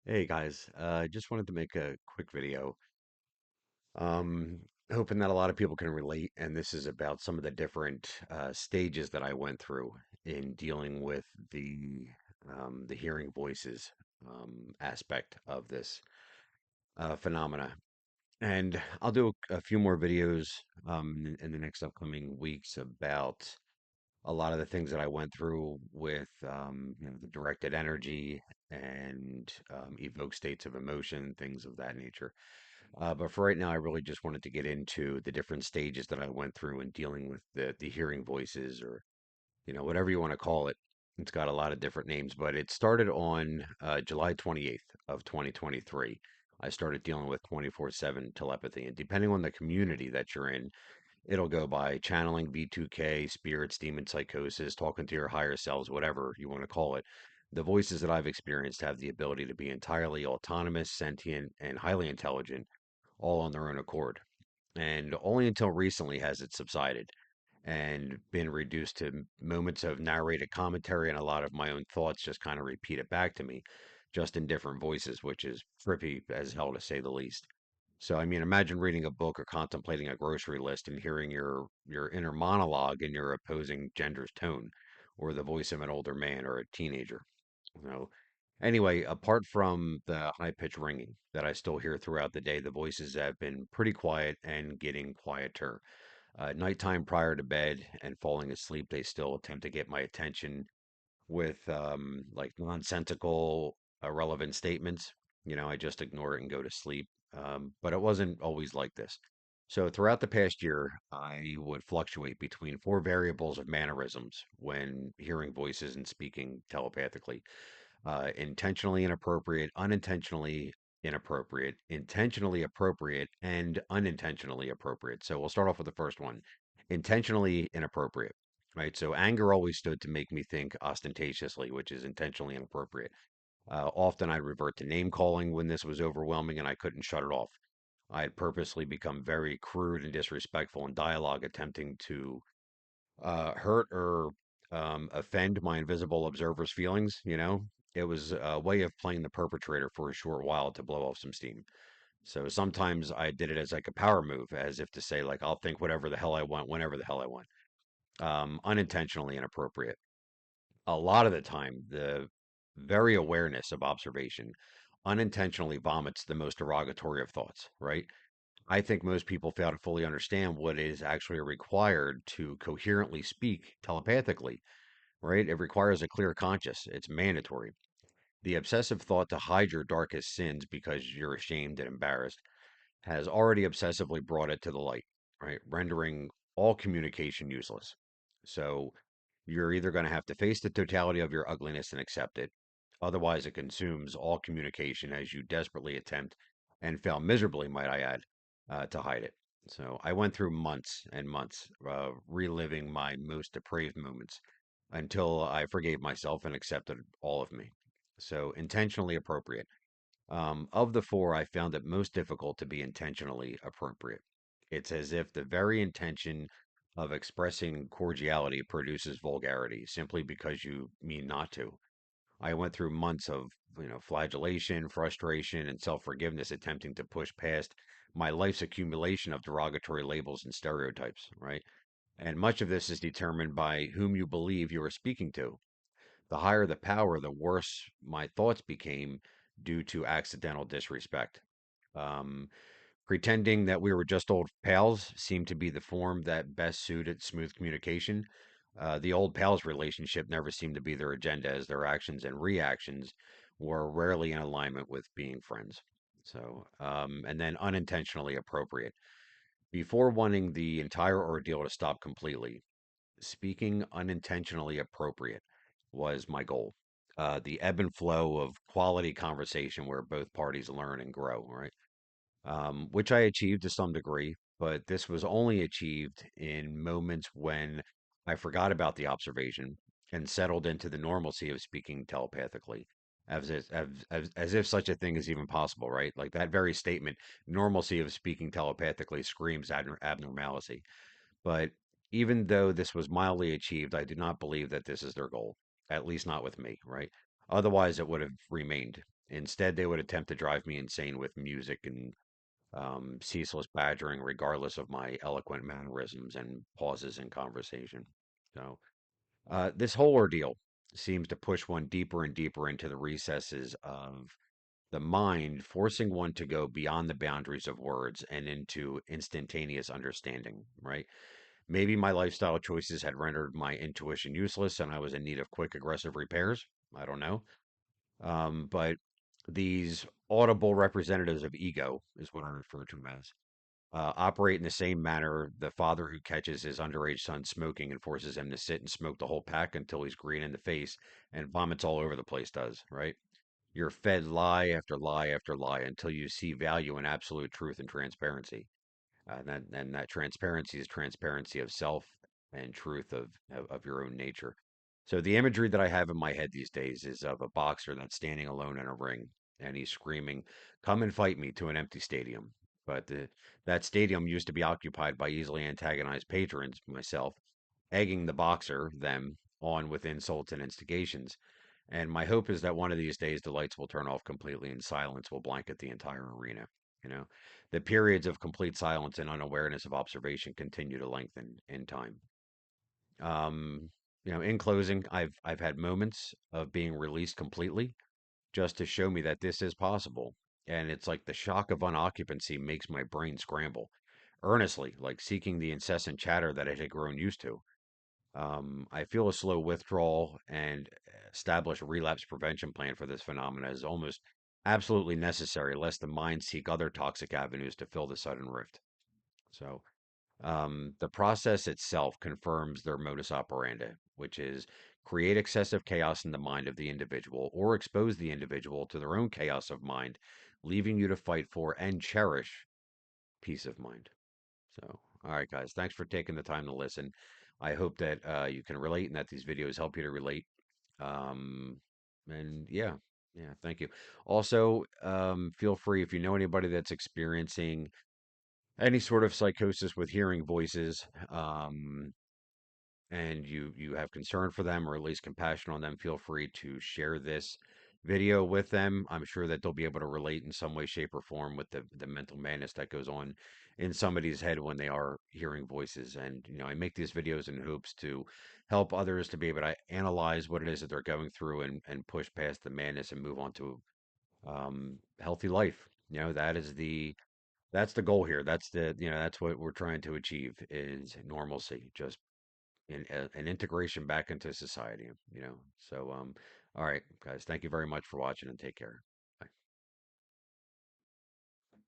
Hey guys, just wanted to make a quick video. Um, Hoping that a lot of people can relate, and this is about some of the different stages that I went through in dealing with the hearing voices aspect of this phenomena. And I'll do a few more videos in the next upcoming weeks about a lot of the things that I went through with the directed energy and evoke states of emotion, things of that nature. But for right now, I really just wanted to get into the different stages that I went through in dealing with the hearing voices, or whatever you want to call it. It's got a lot of different names, but it started on July 28th of 2023. I started dealing with 24/7 telepathy, and depending on the community that you're in, it'll go by channeling, B2K, spirits, demon psychosis, talking to your higher selves, whatever you want to call it. The voices that I've experienced have the ability to be entirely autonomous, sentient, and highly intelligent, all on their own accord. And only until recently has it subsided and been reduced to moments of narrated commentary, and a lot of my own thoughts just kind of repeat it back to me, just in different voices, which is trippy as hell to say the least. So, I mean, imagine reading a book or contemplating a grocery list and hearing your inner monologue in your opposing gender's tone, or the voice of an older man or a teenager. You know. Anyway, apart from the high-pitched ringing that I still hear throughout the day, the voices have been pretty quiet and getting quieter. Nighttime prior to bed and falling asleep, they still attempt to get my attention with like nonsensical, irrelevant statements. I just ignore it and go to sleep. But it wasn't always like this. So throughout the past year, I would fluctuate between four variables of mannerisms when hearing voices and speaking telepathically: intentionally inappropriate, unintentionally inappropriate, intentionally appropriate, and unintentionally appropriate. So we'll start off with the first one: intentionally inappropriate. Right. So anger always stood to make me think ostentatiously, which is intentionally inappropriate. Often I'd revert to name calling when this was overwhelming and I couldn't shut it off. I had purposely become very crude and disrespectful in dialogue, attempting to hurt or offend my invisible observer's feelings. It was a way of playing the perpetrator for a short while to blow off some steam. So sometimes I did it as like a power move, as if to say, like, I'll think whatever the hell I want, whenever the hell I want. Unintentionally inappropriate. A lot of the time, the very awareness of observation unintentionally vomits the most derogatory of thoughts, right? I think most people fail to fully understand what is actually required to coherently speak telepathically, right? It requires a clear conscience. It's mandatory. The obsessive thought to hide your darkest sins because you're ashamed and embarrassed has already obsessively brought it to the light, right? Rendering all communication useless. So you're either going to have to face the totality of your ugliness and accept it. Otherwise, it consumes all communication as you desperately attempt and fail miserably, might I add, to hide it. So I went through months and months reliving my most depraved moments until I forgave myself and accepted all of me. So intentionally appropriate. Of the four, I found it most difficult to be intentionally appropriate. It's as if the very intention of expressing cordiality produces vulgarity simply because you mean not to. I went through months of, flagellation, frustration, and self-forgiveness, attempting to push past my life's accumulation of derogatory labels and stereotypes, right? And much of this is determined by whom you believe you are speaking to. The higher the power, the worse my thoughts became due to accidental disrespect. Um, Pretending that we were just old pals seemed to be the form that best suited smooth communication. The old pals relationship never seemed to be their agenda, as their actions and reactions were rarely in alignment with being friends. So, and then unintentionally appropriate. Before wanting the entire ordeal to stop completely, speaking unintentionally appropriate was my goal. The ebb and flow of quality conversation where both parties learn and grow, right? Which I achieved to some degree, but this was only achieved in moments when I forgot about the observation and settled into the normalcy of speaking telepathically. As if such a thing is even possible, right? Like that very statement, normalcy of speaking telepathically screams abnormality. But even though this was mildly achieved, I do not believe that this is their goal, at least not with me, right? Otherwise, it would have remained. Instead, they would attempt to drive me insane with music and ceaseless badgering, regardless of my eloquent mannerisms and pauses in conversation. So, this whole ordeal seems to push one deeper and deeper into the recesses of the mind, forcing one to go beyond the boundaries of words and into instantaneous understanding, right? Maybe my lifestyle choices had rendered my intuition useless and I was in need of quick, aggressive repairs. I don't know. But these audible representatives of ego is what I refer to them as. Operate in the same manner the father who catches his underage son smoking and forces him to sit and smoke the whole pack until he's green in the face and vomits all over the place does, right? You're fed lie after lie after lie until you see value in absolute truth and transparency. And that transparency is transparency of self and truth of your own nature. So the imagery that I have in my head these days is of a boxer that's standing alone in a ring and he's screaming, "Come and fight me," to an empty stadium. But that stadium used to be occupied by easily antagonized patrons, myself, egging the boxer, them, on with insults and instigations. And my hope is that one of these days the lights will turn off completely and silence will blanket the entire arena. You know, the periods of complete silence and unawareness of observation continue to lengthen in time. Um, in closing, I've had moments of being released completely just to show me that this is possible. And it's like the shock of unoccupancy makes my brain scramble earnestly, like seeking the incessant chatter that it had grown used to. I feel a slow withdrawal and establish a relapse prevention plan for this phenomena is almost absolutely necessary, lest the mind seek other toxic avenues to fill the sudden rift. So, the process itself confirms their modus operandi, which is create excessive chaos in the mind of the individual or expose the individual to their own chaos of mind, leaving you to fight for and cherish peace of mind. So, all right, guys, thanks for taking the time to listen. I hope that you can relate and that these videos help you to relate. Um, and yeah, thank you. Also, feel free if you know anybody that's experiencing any sort of psychosis with hearing voices, and you have concern for them or at least compassion on them, feel free to share this video with them. I'm sure that they'll be able to relate in some way, shape, or form with the mental madness that goes on in somebody's head when they are hearing voices. And I make these videos in hopes to help others to be able to analyze what it is that they're going through and push past the madness and move on to healthy life. That's the goal here. That's what we're trying to achieve is normalcy, just an integration back into society. So all right, guys, thank you very much for watching and take care.